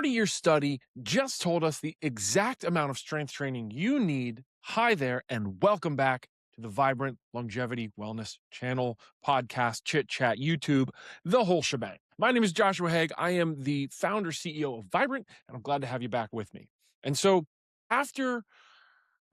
30-year study just told us the exact amount of strength training you need. Hi there, and welcome back to the Vibrant Longevity Wellness channel, podcast, chit chat, YouTube, the whole shebang. My name is Joshua Haag. I am the founder, CEO of Vibrant, and I'm glad to have you back with me. And so, after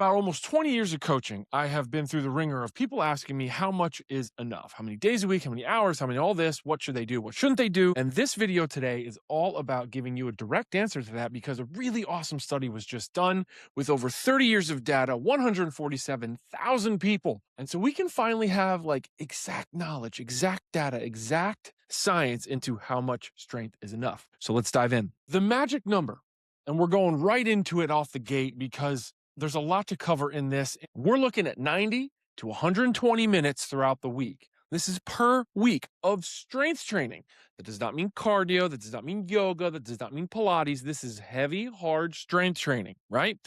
about almost 20 years of coaching, I have been through the ringer of people asking me how much is enough? How many days a week? How many hours? How many all this? What should they do? What shouldn't they do? And this video today is all about giving you a direct answer to that because a really awesome study was just done with over 30 years of data, 147,000 people. And so we can finally have like exact knowledge, exact data, exact science into how much strength is enough. So let's dive in. The magic number, and we're going right into it off the gate because there's a lot to cover in this. We're looking at 90 to 120 minutes throughout the week. This is per week of strength training. That does not mean cardio. That does not mean yoga. That does not mean Pilates. This is heavy, hard strength training, right?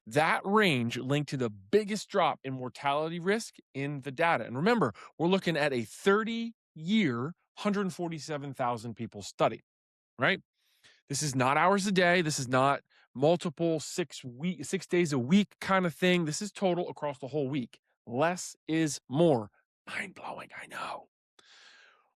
That range linked to the biggest drop in mortality risk in the data. And remember, we're looking at a 30-year, 147,000 people study, right? This is not hours a day. This is not multiple 6 days a week kind of thing. This is total across the whole week. Less is more. Mind-blowing, I know.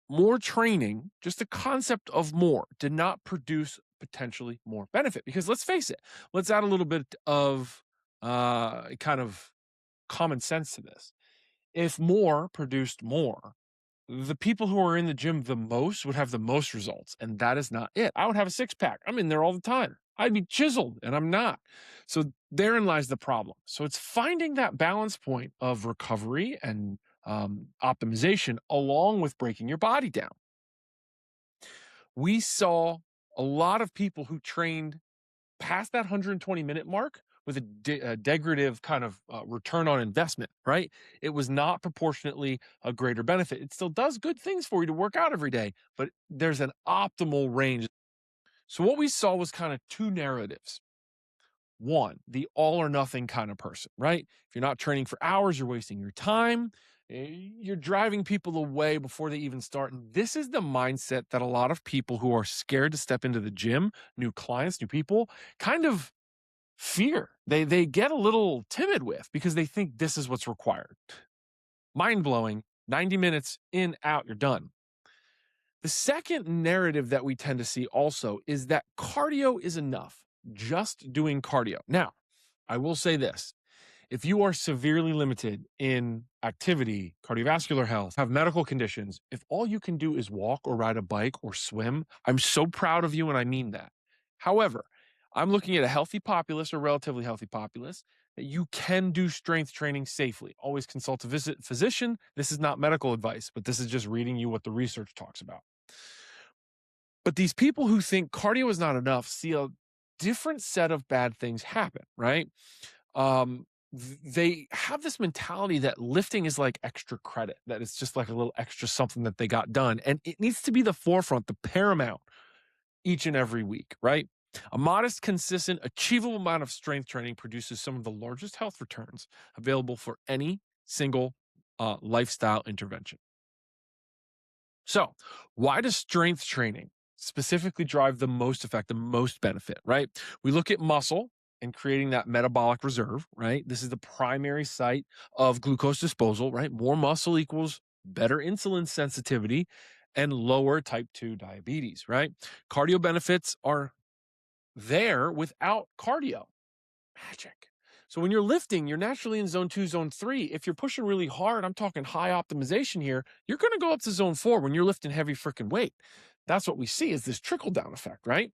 More training, just the concept of more, did not produce potentially more benefit. Because let's face it, let's add a little bit of kind of common sense to this. If more produced more, the people who are in the gym the most would have the most results, and that is not it. I would have a six-pack. I'm in there all the time. I'd be chiseled, and I'm not. So therein lies the problem. So it's finding that balance point of recovery and optimization along with breaking your body down. We saw a lot of people who trained past that 120-minute mark with a degradative kind of return on investment, right? It was not proportionately a greater benefit. It still does good things for you to work out every day, but there's an optimal range. So what we saw was kind of two narratives. One, the all or nothing kind of person, right? If you're not training for hours, you're wasting your time. You're driving people away before they even start. And this is the mindset that a lot of people who are scared to step into the gym, new clients, new people, kind of fear. They get a little timid with because they think this is what's required. Mind-blowing, 90 minutes in, out, you're done. The second narrative that we tend to see also is that cardio is enough, just doing cardio. Now, I will say this. If you are severely limited in activity, cardiovascular health, have medical conditions, if all you can do is walk or ride a bike or swim, I'm so proud of you and I mean that. However, I'm looking at a healthy populace or relatively healthy populace that you can do strength training safely. Always consult a physician. This is not medical advice, but this is just reading you what the research talks about. But these people who think cardio is not enough see a different set of bad things happen, right? They have this mentality that lifting is like extra credit, that it's just like a little extra something that they got done. And it needs to be the forefront, the paramount each and every week, right? A modest, consistent, achievable amount of strength training produces some of the largest health returns available for any single lifestyle intervention. So why does strength training specifically drive the most effect, the most benefit, right? We look at muscle and creating that metabolic reserve, right? This is the primary site of glucose disposal, right? More muscle equals better insulin sensitivity and lower type 2 diabetes, right? Cardio benefits are there without cardio. Magic. So when you're lifting, you're naturally in zone 2, zone 3. If you're pushing really hard, I'm talking high optimization here, you're going to go up to zone 4 when you're lifting heavy freaking weight. That's what we see is this trickle-down effect, right?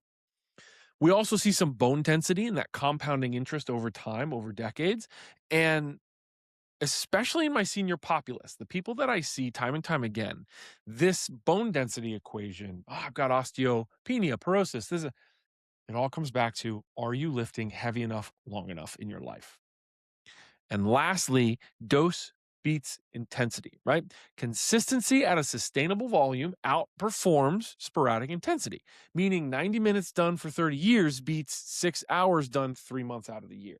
We also see some bone density and that compounding interest over time, over decades. And especially in my senior populace, the people that I see time and time again, this bone density equation, I've got osteopenia, porosis, it all comes back to, are you lifting heavy enough, long enough in your life? And lastly, dose beats intensity, right? Consistency at a sustainable volume outperforms sporadic intensity, meaning 90 minutes done for 30 years beats 6 hours done 3 months out of the year.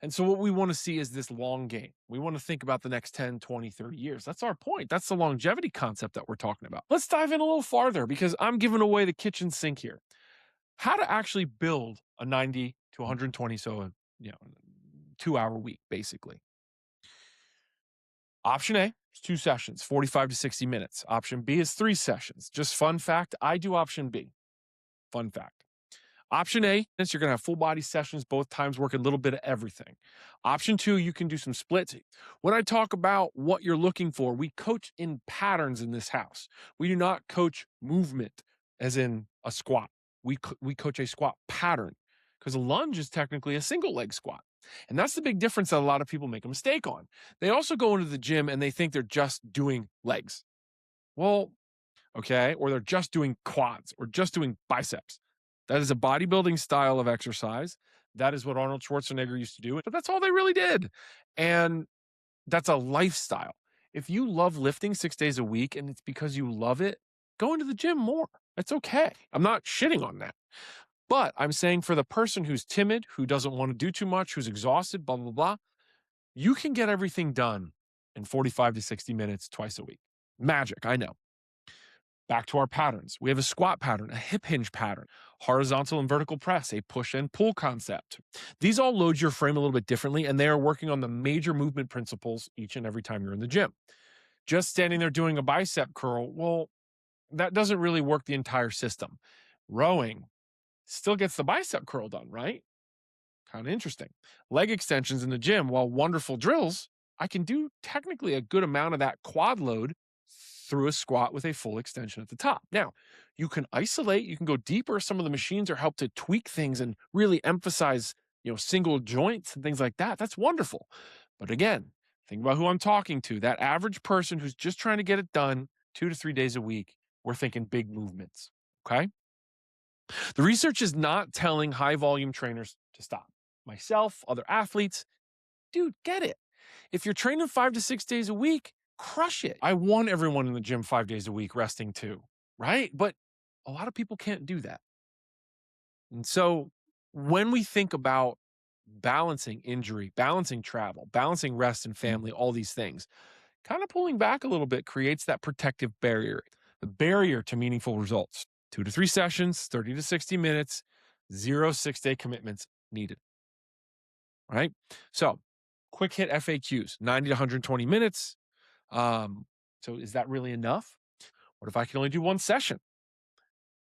And so what we want to see is this long game. We want to think about the next 10, 20, 30 years. That's our point. That's the longevity concept that we're talking about. Let's dive in a little farther because I'm giving away the kitchen sink here. how to actually build a 90 to 120, so a 2-hour week, basically. Option A is 2 sessions, 45 to 60 minutes. Option B is 3 sessions. Just fun fact, I do option B. Fun fact. Option A is you're going to have full body sessions, both times work a little bit of everything. Option 2, you can do some splits. When I talk about what you're looking for, we coach in patterns in this house. We do not coach movement as in a squat. We coach a squat pattern because a lunge is technically a single leg squat. And that's the big difference that a lot of people make a mistake on. They also go into the gym and they think they're just doing legs. Well, okay, or they're just doing quads or just doing biceps. That is a bodybuilding style of exercise. That is what Arnold Schwarzenegger used to do, but that's all they really did. And that's a lifestyle. If you love lifting 6 days a week and it's because you love it, go into the gym more. It's okay. I'm not shitting on that. But I'm saying for the person who's timid, who doesn't want to do too much, who's exhausted, blah, blah, blah, you can get everything done in 45 to 60 minutes twice a week. Magic, I know. Back to our patterns. We have a squat pattern, a hip hinge pattern, horizontal and vertical press, a push and pull concept. These all load your frame a little bit differently, and they are working on the major movement principles each and every time you're in the gym. Just standing there doing a bicep curl, well, that doesn't really work the entire system. Rowing still gets the bicep curl done, right? Kind of interesting. Leg extensions in the gym, while wonderful drills, I can do technically a good amount of that quad load through a squat with a full extension at the top. Now, you can isolate, you can go deeper. Some of the machines are help to tweak things and really emphasize, single joints and things like that. That's wonderful. But again, think about who I'm talking to. That average person who's just trying to get it done 2 to 3 days a week. We're thinking big movements. Okay. The research is not telling high volume trainers to stop. Myself, other athletes, dude, get it. If you're training 5 to 6 days a week, crush it. I want everyone in the gym 5 days a week resting too, right? But a lot of people can't do that. And so when we think about balancing injury, balancing travel, balancing rest and family, all these things, kind of pulling back a little bit creates that protective barrier, the barrier to meaningful results. 2 to 3 sessions, 30 to 60 minutes, 0 6-day commitments needed. Right? So quick hit FAQs, 90 to 120 minutes. So is that really enough? What if I can only do 1 session?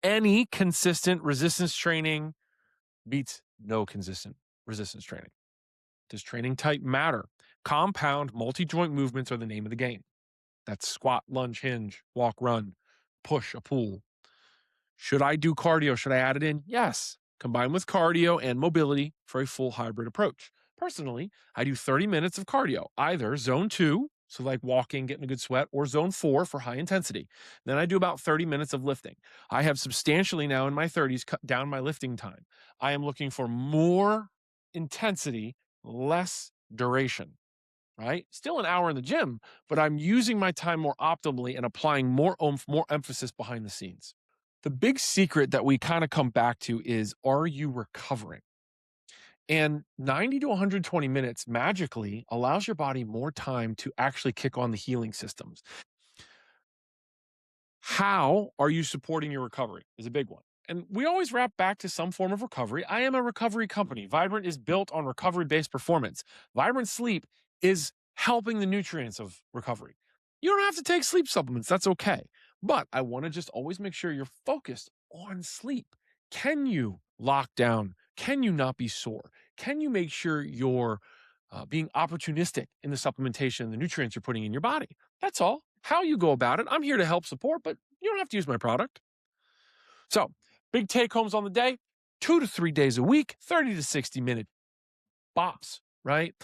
Any consistent resistance training beats no consistent resistance training. Does training type matter? Compound multi-joint movements are the name of the game. That's squat, lunge, hinge, walk, run, push, a pull. Should I do cardio? Should I add it in? Yes. Combine with cardio and mobility for a full hybrid approach. Personally, I do 30 minutes of cardio, either zone 2, so like walking, getting a good sweat, or zone 4 for high intensity. Then I do about 30 minutes of lifting. I have substantially now in my 30s cut down my lifting time. I am looking for more intensity, less duration, right? Still an hour in the gym, but I'm using my time more optimally and applying more oomph, more emphasis behind the scenes. The big secret that we kind of come back to is, are you recovering? And 90 to 120 minutes magically allows your body more time to actually kick on the healing systems. How are you supporting your recovery is a big one. And we always wrap back to some form of recovery. I am a recovery company. Vibrant is built on recovery-based performance. Vibrant Sleep is helping the nutrients of recovery. You don't have to take sleep supplements. That's okay. But I want to just always make sure you're focused on sleep. Can you lock down? Can you not be sore? Can you make sure you're being opportunistic in the supplementation and the nutrients you're putting in your body? That's all. How you go about it, I'm here to help support, but you don't have to use my product. So, big take homes on the day, 2 to 3 days a week, 30 to 60 minute bops, right?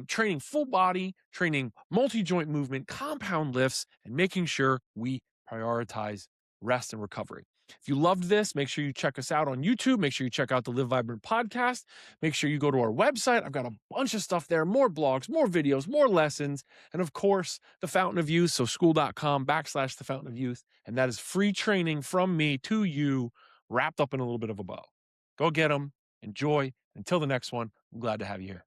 Training full body, training multi-joint movement, compound lifts, and making sure we prioritize rest and recovery. If you loved this, make sure you check us out on YouTube. Make sure you check out the Live Vibrant podcast. Make sure you go to our website. I've got a bunch of stuff there, more blogs, more videos, more lessons, and of course, the Fountain of Youth. So school.com/the Fountain of Youth. And that is free training from me to you, wrapped up in a little bit of a bow. Go get them. Enjoy. Until the next one, I'm glad to have you here.